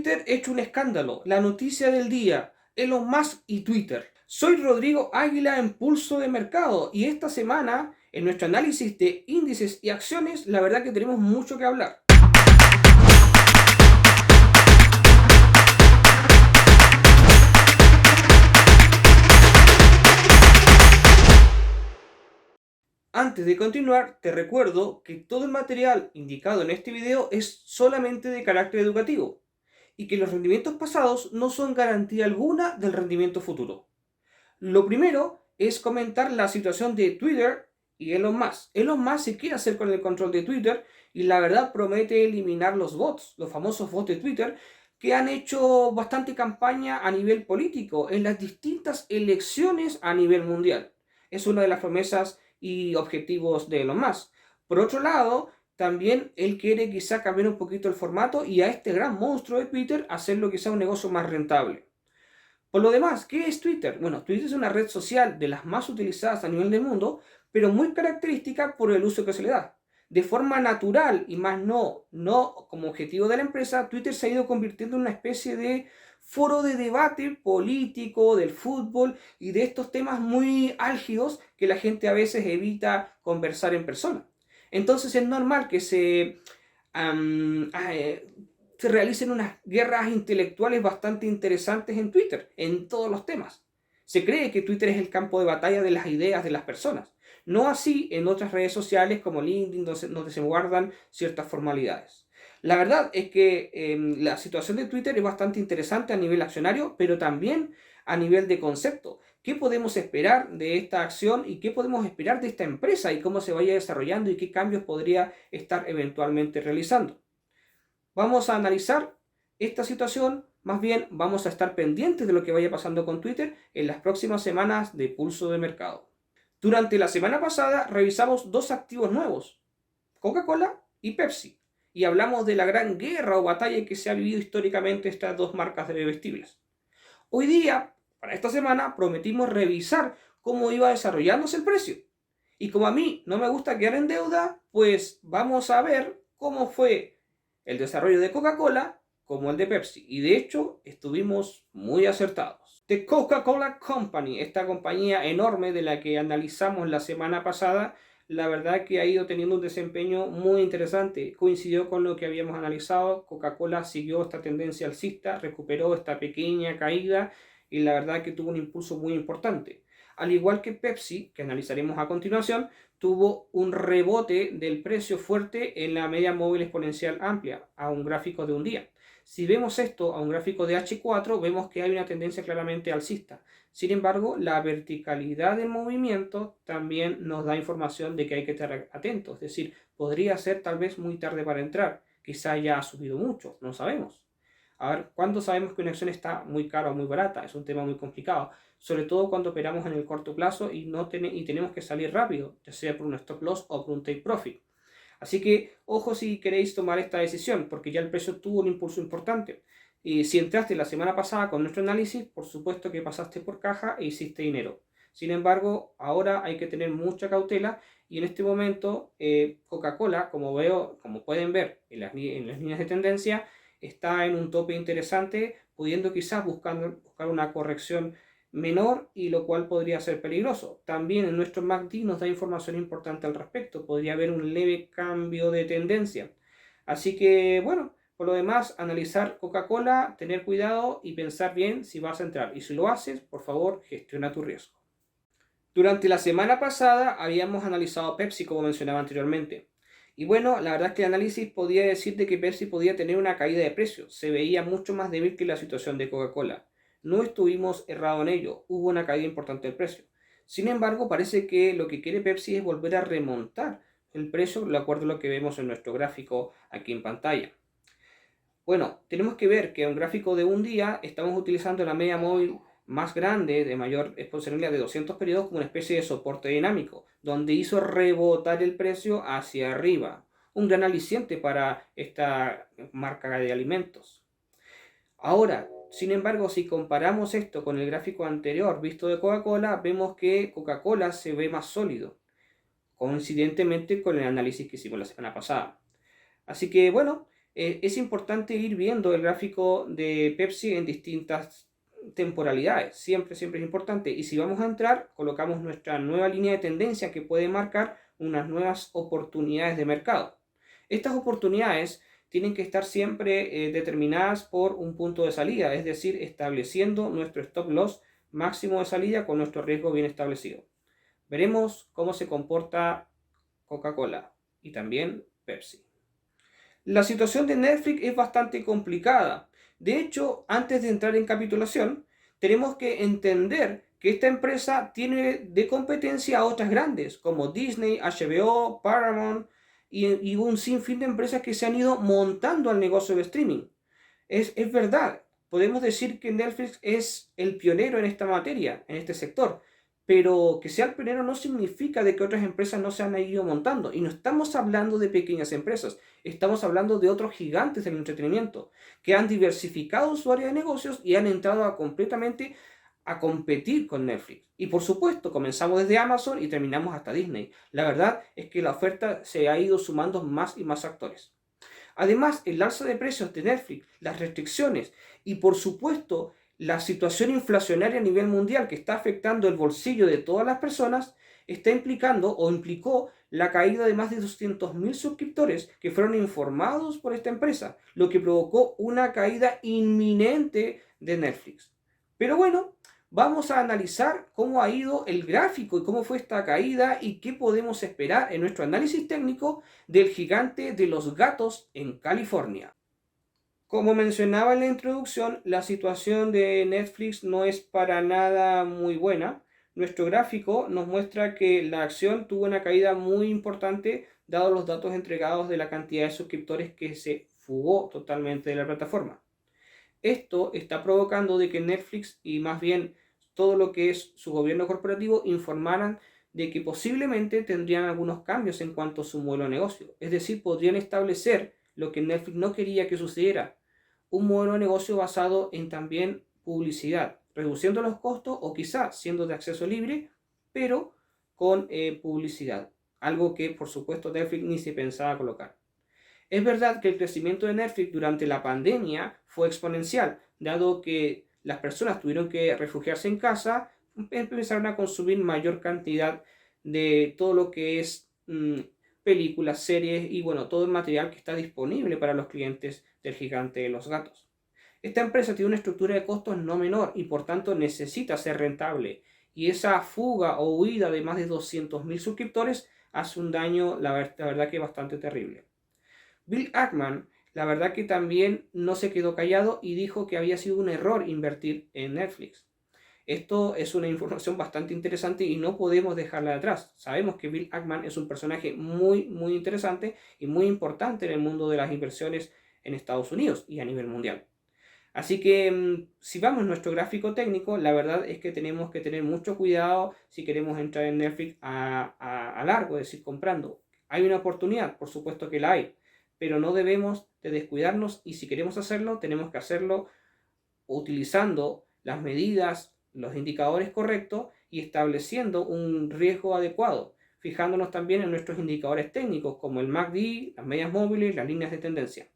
Twitter hecho un escándalo, la noticia del día, Elon Musk y Twitter. Soy Rodrigo Águila en Pulso de Mercado y esta semana, en nuestro análisis de índices y acciones, la verdad que tenemos mucho que hablar. Antes de continuar, te recuerdo que todo el material indicado en este video es solamente de carácter educativo y que los rendimientos pasados no son garantía alguna del rendimiento futuro. Lo primero es comentar la situación de Twitter y Elon Musk. Elon Musk se quiere hacer con el control de Twitter y la verdad promete eliminar los bots, los famosos bots de Twitter, que han hecho bastante campaña a nivel político en las distintas elecciones a nivel mundial. Es una de las promesas y objetivos de Elon Musk. Por otro lado, también él quiere quizá cambiar un poquito el formato y a este gran monstruo de Twitter hacerlo quizá un negocio más rentable. Por lo demás, ¿qué es Twitter? Bueno, Twitter es una red social de las más utilizadas a nivel del mundo, pero muy característica por el uso que se le da. De forma natural y más no como objetivo de la empresa, Twitter se ha ido convirtiendo en una especie de foro de debate político, del fútbol y de estos temas muy álgidos que la gente a veces evita conversar en persona. Entonces es normal que se realicen unas guerras intelectuales bastante interesantes en Twitter, en todos los temas. Se cree que Twitter es el campo de batalla de las ideas de las personas. No así en otras redes sociales como LinkedIn, donde se guardan ciertas formalidades. La verdad es que la situación de Twitter es bastante interesante a nivel accionario, pero también a nivel de concepto. ¿Qué podemos esperar de esta acción y qué podemos esperar de esta empresa y cómo se vaya desarrollando y qué cambios podría estar eventualmente realizando? Vamos a analizar esta situación, más bien vamos a estar pendientes de lo que vaya pasando con Twitter en las próximas semanas de Pulso de Mercado. Durante la semana pasada revisamos dos activos nuevos, Coca-Cola y Pepsi, y hablamos de la gran guerra o batalla que se ha vivido históricamente estas dos marcas de bebestibles. Hoy día, para esta semana, prometimos revisar cómo iba desarrollándose el precio. Y como a mí no me gusta quedar en deuda, pues vamos a ver cómo fue el desarrollo de Coca-Cola como el de Pepsi. Y de hecho, estuvimos muy acertados. The Coca-Cola Company, esta compañía enorme de la que analizamos la semana pasada, la verdad que ha ido teniendo un desempeño muy interesante. Coincidió con lo que habíamos analizado. Coca-Cola siguió esta tendencia alcista, recuperó esta pequeña caída y la verdad que tuvo un impulso muy importante. Al igual que Pepsi, que analizaremos a continuación, tuvo un rebote del precio fuerte en la media móvil exponencial amplia, a un gráfico de un día. Si vemos esto a un gráfico de H4, vemos que hay una tendencia claramente alcista. Sin embargo, la verticalidad del movimiento también nos da información de que hay que estar atentos. Es decir, podría ser tal vez muy tarde para entrar. Quizá ya ha subido mucho, no sabemos. A ver, ¿cuándo sabemos que una acción está muy cara o muy barata? Es un tema muy complicado, sobre todo cuando operamos en el corto plazo y tenemos que salir rápido, ya sea por un stop loss o por un take profit. Así que ojo si queréis tomar esta decisión, porque ya el precio tuvo un impulso importante. Y si entraste la semana pasada con nuestro análisis, por supuesto que pasaste por caja e hiciste dinero. Sin embargo, ahora hay que tener mucha cautela y en este momento Coca-Cola, como pueden ver en las líneas de tendencia, está en un tope interesante, pudiendo quizás buscar una corrección menor y lo cual podría ser peligroso. También en nuestro MACD nos da información importante al respecto, podría haber un leve cambio de tendencia. Así que bueno, por lo demás, analizar Coca-Cola, tener cuidado y pensar bien si vas a entrar. Y si lo haces, por favor, gestiona tu riesgo. Durante la semana pasada habíamos analizado Pepsi, como mencionaba anteriormente. Y bueno, la verdad es que el análisis podía decir de que Pepsi podía tener una caída de precio. Se veía mucho más débil que la situación de Coca-Cola. No estuvimos errados en ello. Hubo una caída importante del precio. Sin embargo, parece que lo que quiere Pepsi es volver a remontar el precio, de acuerdo a lo que vemos en nuestro gráfico aquí en pantalla. Bueno, tenemos que ver que en un gráfico de un día estamos utilizando la media móvil más grande, de mayor exponencialidad de 200 periodos, como una especie de soporte dinámico, donde hizo rebotar el precio hacia arriba. Un gran aliciente para esta marca de alimentos. Ahora, sin embargo, si comparamos esto con el gráfico anterior visto de Coca-Cola, vemos que Coca-Cola se ve más sólido, coincidentemente con el análisis que hicimos la semana pasada. Así que bueno, es importante ir viendo el gráfico de Pepsi en distintas temporalidades. Siempre, siempre es importante. Y si vamos a entrar, colocamos nuestra nueva línea de tendencia que puede marcar unas nuevas oportunidades de mercado. Estas oportunidades tienen que estar siempre determinadas por un punto de salida, es decir, estableciendo nuestro stop loss máximo de salida con nuestro riesgo bien establecido. Veremos cómo se comporta Coca-Cola y también Pepsi. La situación de Netflix es bastante complicada. De hecho, antes de entrar en capitulación, tenemos que entender que esta empresa tiene de competencia a otras grandes, como Disney, HBO, Paramount y un sinfín de empresas que se han ido montando al negocio de streaming. Es verdad, podemos decir que Netflix es el pionero en esta materia, en este sector, pero que sea el pionero no significa de que otras empresas no se han ido montando. Y no estamos hablando de pequeñas empresas, estamos hablando de otros gigantes del entretenimiento, que han diversificado su área de negocios y han entrado completamente a competir con Netflix. Y por supuesto, comenzamos desde Amazon y terminamos hasta Disney. La verdad es que la oferta se ha ido sumando más y más actores. Además, el alza de precios de Netflix, las restricciones y por supuesto la situación inflacionaria a nivel mundial que está afectando el bolsillo de todas las personas, está implicando o implicó la caída de más de 200.000 suscriptores que fueron informados por esta empresa, lo que provocó una caída inminente de Netflix. Pero bueno, vamos a analizar cómo ha ido el gráfico y cómo fue esta caída y qué podemos esperar en nuestro análisis técnico del gigante de los gatos en California. Como mencionaba en la introducción, la situación de Netflix no es para nada muy buena. Nuestro gráfico nos muestra que la acción tuvo una caída muy importante dados los datos entregados de la cantidad de suscriptores que se fugó totalmente de la plataforma. Esto está provocando de que Netflix y más bien todo lo que es su gobierno corporativo informaran de que posiblemente tendrían algunos cambios en cuanto a su modelo de negocio. Es decir, podrían establecer lo que Netflix no quería que sucediera, un modelo de negocio basado en también publicidad, reduciendo los costos o quizás siendo de acceso libre, pero con publicidad. Algo que por supuesto Netflix ni se pensaba colocar. Es verdad que el crecimiento de Netflix durante la pandemia fue exponencial, dado que las personas tuvieron que refugiarse en casa, empezaron a consumir mayor cantidad de todo lo que es películas, series y bueno, todo el material que está disponible para los clientes del gigante de los gatos. Esta empresa tiene una estructura de costos no menor y por tanto necesita ser rentable. Y esa fuga o huida de más de 200.000 suscriptores hace un daño, la verdad que bastante terrible. Bill Ackman, la verdad que también no se quedó callado y dijo que había sido un error invertir en Netflix. Esto es una información bastante interesante y no podemos dejarla de atrás. Sabemos que Bill Ackman es un personaje muy, muy interesante y muy importante en el mundo de las inversiones en Estados Unidos y a nivel mundial. Así que si vamos a nuestro gráfico técnico, la verdad es que tenemos que tener mucho cuidado si queremos entrar en Netflix a largo, es decir, comprando. ¿Hay una oportunidad? Por supuesto que la hay, pero no debemos de descuidarnos y si queremos hacerlo, tenemos que hacerlo utilizando las medidas, los indicadores correctos y estableciendo un riesgo adecuado, fijándonos también en nuestros indicadores técnicos como el MACD, las medias móviles, las líneas de tendencia.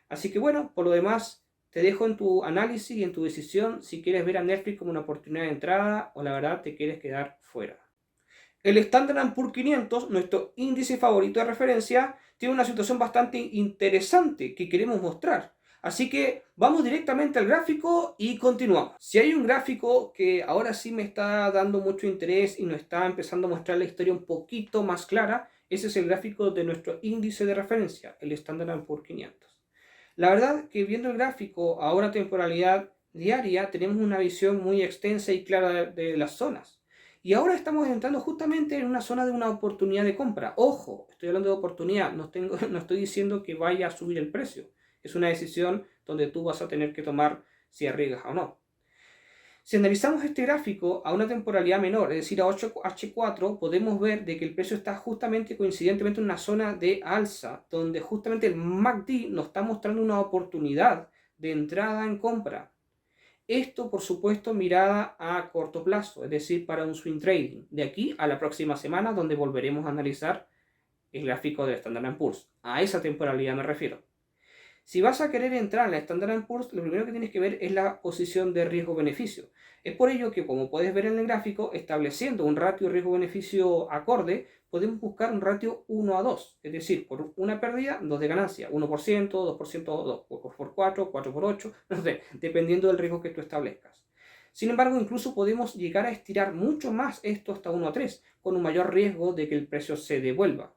Así que bueno, por lo demás, te dejo en tu análisis y en tu decisión si quieres ver a Netflix como una oportunidad de entrada o la verdad te quieres quedar fuera. El Standard & Poor's 500, nuestro índice favorito de referencia, tiene una situación bastante interesante que queremos mostrar. Así que vamos directamente al gráfico y continuamos. Si hay un gráfico que ahora sí me está dando mucho interés y nos está empezando a mostrar la historia un poquito más clara, ese es el gráfico de nuestro índice de referencia, el Standard & Poor's 500. La verdad que viendo el gráfico a una temporalidad diaria tenemos una visión muy extensa y clara de las zonas. Y ahora estamos entrando justamente en una zona de una oportunidad de compra. Ojo, estoy hablando de oportunidad, no estoy diciendo que vaya a subir el precio. Es una decisión donde tú vas a tener que tomar si arriesgas o no. Si analizamos este gráfico a una temporalidad menor, es decir, a 8H4, podemos ver de que el precio está justamente coincidentemente en una zona de alza, donde justamente el MACD nos está mostrando una oportunidad de entrada en compra. Esto, por supuesto, mirada a corto plazo, es decir, para un swing trading. De aquí a la próxima semana, donde volveremos a analizar el gráfico del Standard & Poor's. A esa temporalidad me refiero. Si vas a querer entrar en la Standard & Poor's, lo primero que tienes que ver es la posición de riesgo-beneficio. Es por ello que, como puedes ver en el gráfico, estableciendo un ratio riesgo-beneficio acorde, podemos buscar un ratio 1:2, es decir, por una pérdida, 2 de ganancia, 1%, 2%, 2 por 4, 4 por 8, no sé, dependiendo del riesgo que tú establezcas. Sin embargo, incluso podemos llegar a estirar mucho más esto hasta 1:3, con un mayor riesgo de que el precio se devuelva.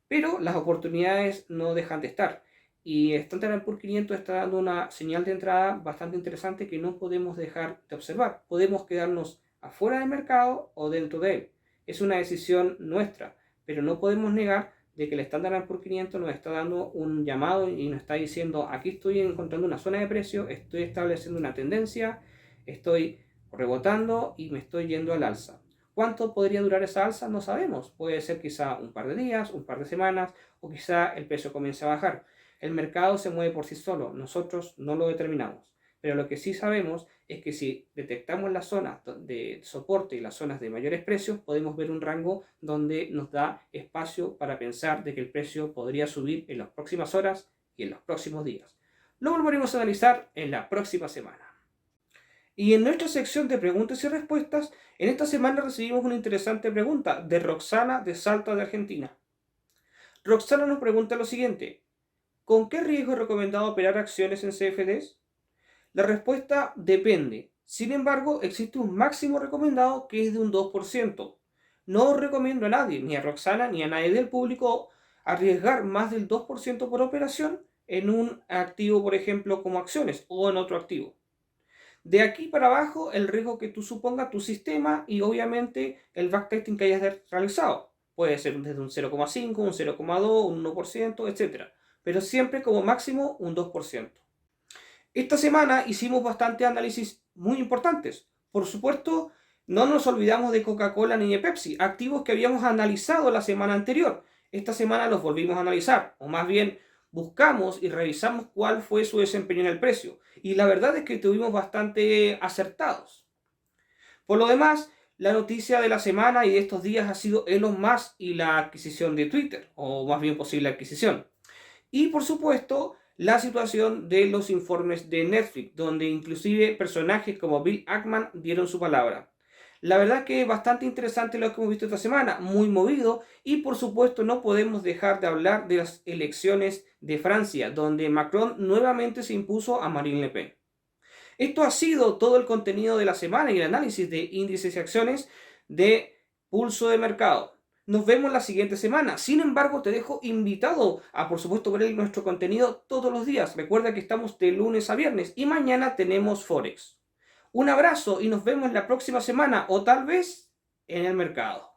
Pero las oportunidades no dejan de estar. Y Standard & Poor's 500 está dando una señal de entrada bastante interesante que no podemos dejar de observar. Podemos quedarnos afuera del mercado o dentro de él. Es una decisión nuestra, pero no podemos negar de que el Standard & Poor's 500 nos está dando un llamado y nos está diciendo: aquí estoy encontrando una zona de precio, estoy estableciendo una tendencia, estoy rebotando y me estoy yendo al alza. ¿Cuánto podría durar esa alza? No sabemos. Puede ser quizá un par de días, un par de semanas, o quizá el precio comience a bajar. El mercado se mueve por sí solo, nosotros no lo determinamos. Pero lo que sí sabemos es que si detectamos las zonas de soporte y las zonas de mayores precios, podemos ver un rango donde nos da espacio para pensar de que el precio podría subir en las próximas horas y en los próximos días. Lo volveremos a analizar en la próxima semana. Y en nuestra sección de preguntas y respuestas, en esta semana recibimos una interesante pregunta de Roxana de Salta de Argentina. Roxana nos pregunta lo siguiente: ¿con qué riesgo es recomendado operar acciones en CFDs? La respuesta depende. Sin embargo, existe un máximo recomendado que es de un 2%. No recomiendo a nadie, ni a Roxana ni a nadie del público, arriesgar más del 2% por operación en un activo, por ejemplo, como acciones o en otro activo. De aquí para abajo, el riesgo que tú supongas tu sistema y obviamente el backtesting que hayas realizado. Puede ser desde un 0,5, un 0,2, un 1%, etc. Pero siempre como máximo un 2%. Esta semana hicimos bastantes análisis muy importantes. Por supuesto, no nos olvidamos de Coca-Cola ni de Pepsi, activos que habíamos analizado la semana anterior. Esta semana los volvimos a analizar, o más bien buscamos y revisamos cuál fue su desempeño en el precio. Y la verdad es que estuvimos bastante acertados. Por lo demás, la noticia de la semana y de estos días ha sido Elon Musk y la adquisición de Twitter, o más bien posible adquisición. Y por supuesto, la situación de los informes de Netflix, donde inclusive personajes como Bill Ackman dieron su palabra. La verdad que es bastante interesante lo que hemos visto esta semana, muy movido, y por supuesto no podemos dejar de hablar de las elecciones de Francia, donde Macron nuevamente se impuso a Marine Le Pen. Esto ha sido todo el contenido de la semana y el análisis de índices y acciones de Pulso de Mercado. Nos vemos la siguiente semana. Sin embargo, te dejo invitado a, por supuesto, ver nuestro contenido todos los días. Recuerda que estamos de lunes a viernes y mañana tenemos Forex. Un abrazo y nos vemos la próxima semana o tal vez en el mercado.